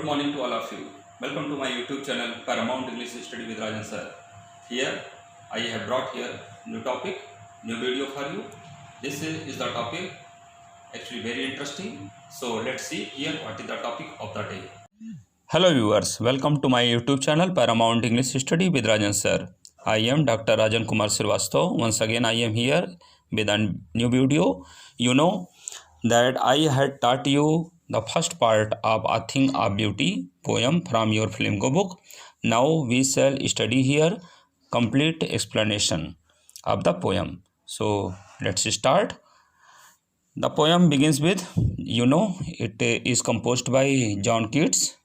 morning to all of you. Welcome to my YouTube channel Paramount English Study with Rajan sir. Here I have brought here new topic, new video for you. This is the topic actually very interesting. So let's see here what is the topic of the day. Hello viewers, welcome to my YouTube channel Paramount English Study with Rajan sir. I am Dr. Rajan Kumar Srivastava. Once again I am here with a new video. You know that I had taught you the first part of A Thing of Beauty poem from your Flamingo book. Now we shall study here complete explanation of the poem. So let's start. The poem begins with, it is composed by John Keats.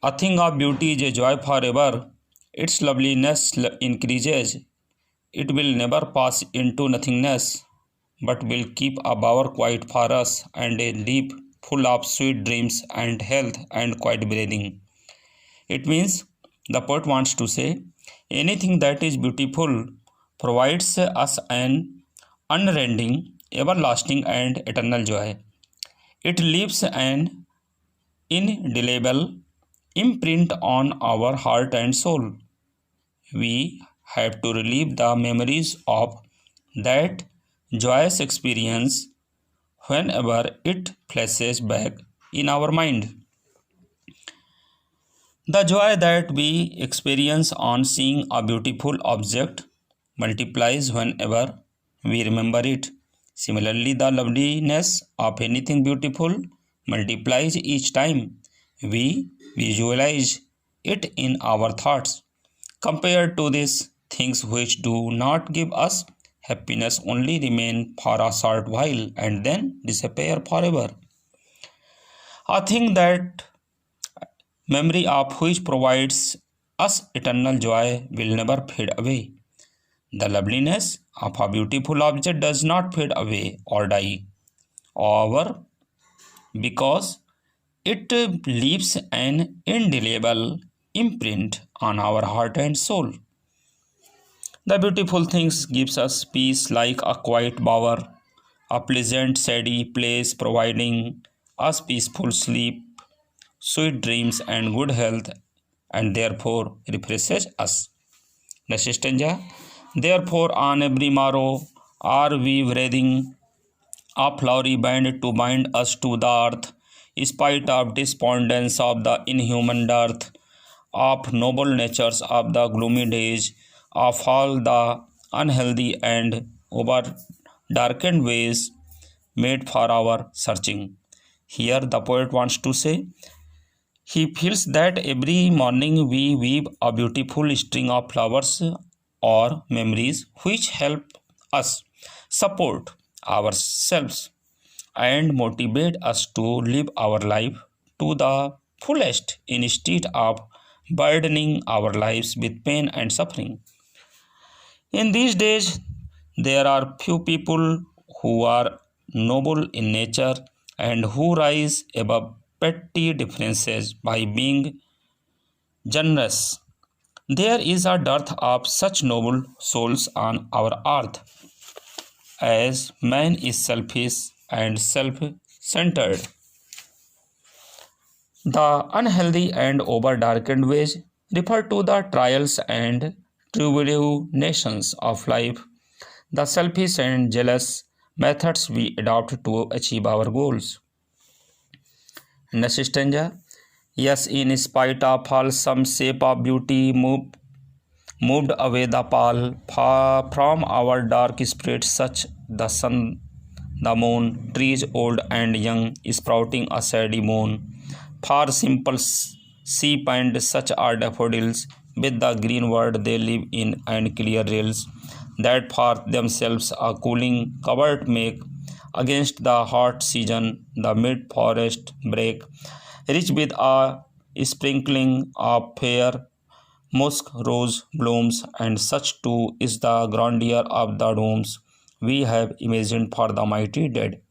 A thing of beauty is a joy forever. Its loveliness increases. It will never pass into nothingness, but will keep a bower quiet for us and a deep full of sweet dreams and health and quiet breathing. It means the poet wants to say anything that is beautiful provides us an unending, everlasting and eternal joy. It leaves an indelible imprint on our heart and soul. We have to relive the memories of that joyous experience whenever it flashes back in our mind. The joy that we experience on seeing a beautiful object multiplies whenever we remember it. Similarly, the loveliness of anything beautiful multiplies each time we visualize it in our thoughts. Compared to this, things which do not give us happiness only remain for a short while and then disappear forever. A thing that memory of which provides us eternal joy will never fade away. The loveliness of a beautiful object does not fade away or die over because it leaves an indelible imprint on our heart and soul. The beautiful things gives us peace like a quiet bower, a pleasant shady place providing us peaceful sleep, sweet dreams and good health, and therefore refreshes us. Next stanza. Therefore on every morrow are we wreathing a flowery band to bind us to the earth, spite of despondence of the inhuman dearth, of noble natures of the gloomy days, of all the unhealthy and over darkened ways made for our searching. Here the poet wants to say, he feels that every morning we weave a beautiful string of flowers or memories which help us support ourselves and motivate us to live our life to the fullest instead of burdening our lives with pain and suffering. In these days, there are few people who are noble in nature and who rise above petty differences by being generous. There is a dearth of such noble souls on our earth, as man is selfish and self-centered. The unhealthy and over-darkened ways refer to the trials and tribulations of life, the selfish and jealous methods we adopt to achieve our goals. Next stanza. Yes, in spite of all, some shape of beauty moved away the pall from our dark spirit, such the sun, the moon, trees old and young, sprouting a shady moon. For simple sheep and such are daffodils, with the green world they live in and clear rills, that for themselves a cooling covert make against the hot season, the mid-forest break, rich with a sprinkling of fair musk rose blooms, and such too is the grandeur of the domes we have imagined for the mighty dead.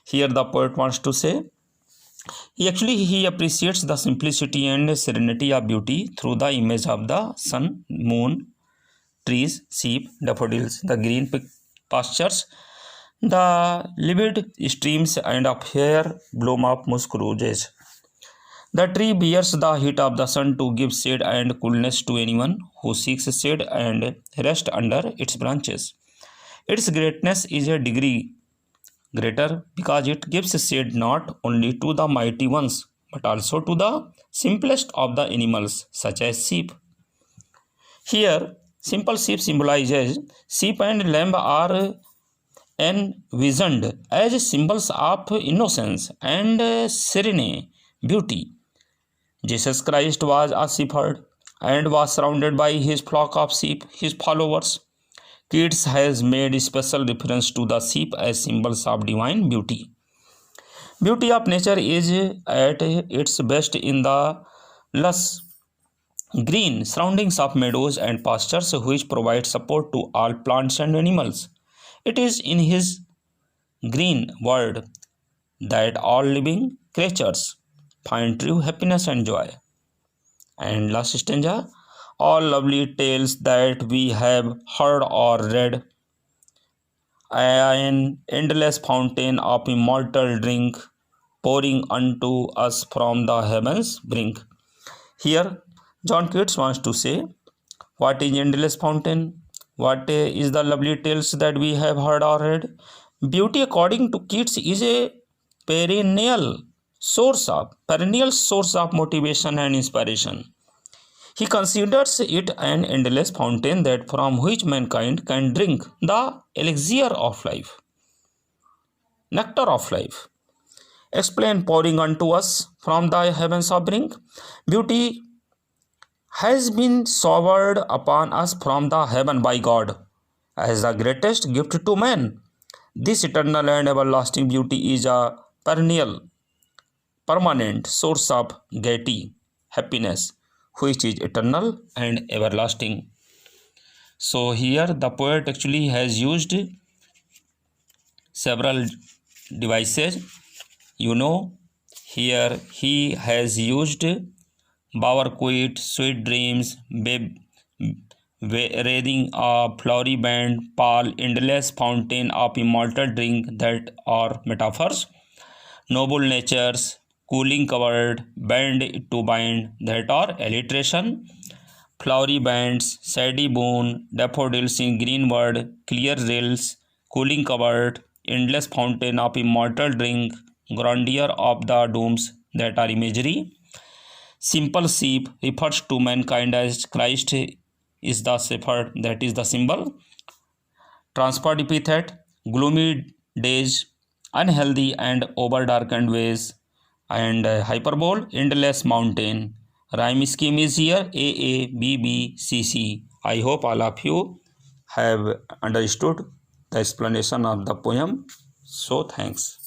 Here the poet wants to say, he appreciates the simplicity and serenity of beauty through the image of the sun, moon, trees, sheep, daffodils, the green pastures, the livid streams and a fair bloom of musk roses. The tree bears the heat of the sun to give shade and coolness to anyone who seeks shade and rest under its branches. Its greatness is a degree greater because it gives shade not only to the mighty ones but also to the simplest of the animals such as sheep. Here, simple sheep symbolizes sheep and lamb are envisioned as symbols of innocence and serene beauty. Jesus Christ was a shepherd and was surrounded by his flock of sheep, his followers. Keats has made special reference to the sheep as symbols of divine beauty. Beauty of nature is at its best in the lush green surroundings of meadows and pastures which provide support to all plants and animals. It is in his green world that all living creatures find true happiness and joy. And last stanza, all lovely tales that we have heard or read, an endless fountain of immortal drink pouring unto us from the heavens brink. Here, John Keats wants to say, what is endless fountain? What is the lovely tales that we have heard or read? Beauty, according to Keats, is a perennial source of motivation and inspiration. He considers it an endless fountain that from which mankind can drink the elixir of life, nectar of life. Explain pouring unto us from the heavens of brink. Beauty has been showered upon us from the heaven by God as the greatest gift to man. This eternal and everlasting beauty is a perennial, permanent source of gaiety, happiness, which is eternal and everlasting. So here the poet actually has used several devices. Here he has used bower quit, sweet dreams, wreathing a flowery band, pall, endless fountain of immortal drink, that are metaphors. Noble natures, cooling covered, band to bind, that are alliteration. Flowery bands, shady boon, daffodils in green wood, clear rills, cooling covered, endless fountain of immortal drink, grandeur of the dooms, that are imagery. Simple sheep refers to mankind as Christ is the shepherd, that is the symbol. Transferred epithet, gloomy days, unhealthy and over darkened ways, and hyperbole, endless mountain. Rhyme scheme is here AABBCC. I hope all of you have understood the explanation of the poem. So thanks.